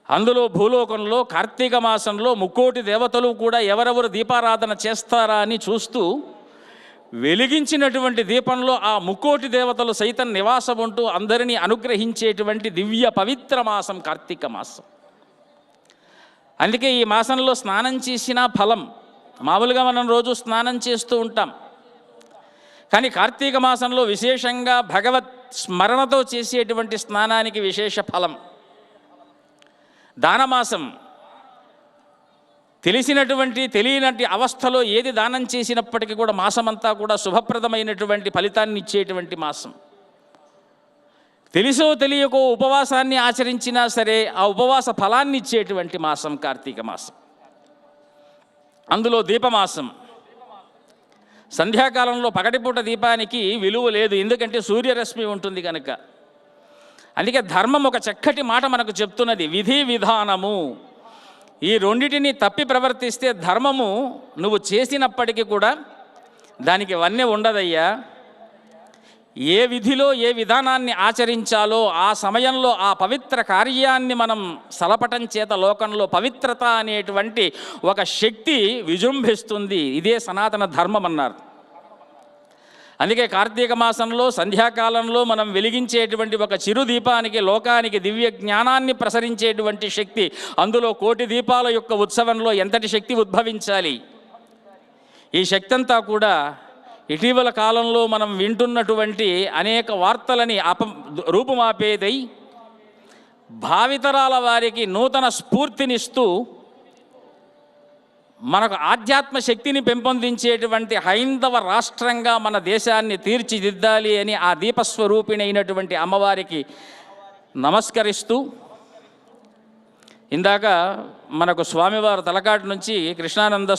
అందులో భూలోకంలో కార్తీక మాసంలో ముక్కోటి దేవతలు కూడా ఎవరెవరు దీపారాధన చేస్తారా అని చూస్తూ వెలిగించినటువంటి దీపంలో ఆ ముక్కోటి దేవతలు సైతం నివాసం ఉంటూ అందరినీ అనుగ్రహించేటువంటి దివ్య పవిత్ర మాసం కార్తీక మాసం. అందుకే ఈ మాసంలో స్నానం చేసిన ఫలం. మామూలుగా మనం రోజు స్నానం చేస్తూ ఉంటాం, కానీ కార్తీక మాసంలో విశేషంగా భగవత్ స్మరణతో చేసేటువంటి స్నానానికి విశేష ఫలం. దానమాసం, తెలిసినటువంటి తెలియనటువంటి అవస్థలో ఏది దానం చేసినప్పటికీ కూడా మాసమంతా కూడా శుభప్రదమైనటువంటి ఫలితాన్ని ఇచ్చేటువంటి మాసం. తెలిసో తెలియకో ఉపవాసాన్ని ఆచరించినా సరే ఆ ఉపవాస ఫలాన్ని ఇచ్చేటువంటి మాసం కార్తీక మాసం. అందులో దీపమాసం. సంధ్యాకాలంలో పగటిపూట దీపానికి విలువ లేదు, ఎందుకంటే సూర్యరశ్మి ఉంటుంది కనుక. అందుకే ధర్మం ఒక చక్కటి మాట మనకు చెప్తున్నది, విధి విధానము. ఈ రెండిటిని తప్పి ప్రవర్తిస్తే ధర్మము నువ్వు చేసినప్పటికీ కూడా దానికి వన్నె ఉండదయ్యా. ఏ విధిలో ఏ విధానాన్ని ఆచరించాలో ఆ సమయంలో ఆ పవిత్ర కార్యాన్ని మనం సలపటం చేత లోకంలో పవిత్రత అనేటువంటి ఒక శక్తి విజృంభిస్తుంది. ఇదే సనాతన ధర్మం అన్నారు. అందుకే కార్తీక మాసంలో సంధ్యాకాలంలో మనం వెలిగించేటువంటి ఒక చిరు దీపానికి లోకానికి దివ్య జ్ఞానాన్ని ప్రసరించేటువంటి శక్తి. అందులో కోటి దీపాల యొక్క ఉత్సవంలో ఎంతటి శక్తి ఉద్భవించాలి. ఈ శక్తి అంతా కూడా ఇటీవల కాలంలో మనం వింటున్నటువంటి అనేక వార్తలని రూపుమాపేదై భావితరాల వారికి నూతన స్ఫూర్తినిస్తూ మనకు ఆధ్యాత్మ శక్తిని పెంపొందించేటువంటి హైందవ రాష్ట్రంగా మన దేశాన్ని తీర్చిదిద్దాలి అని ఆ దీపస్వరూపిణి అయినటువంటి అమ్మవారికి నమస్కరిస్తూ, ఇందాక మనకు స్వామివారు తలకాటు నుంచి కృష్ణానంద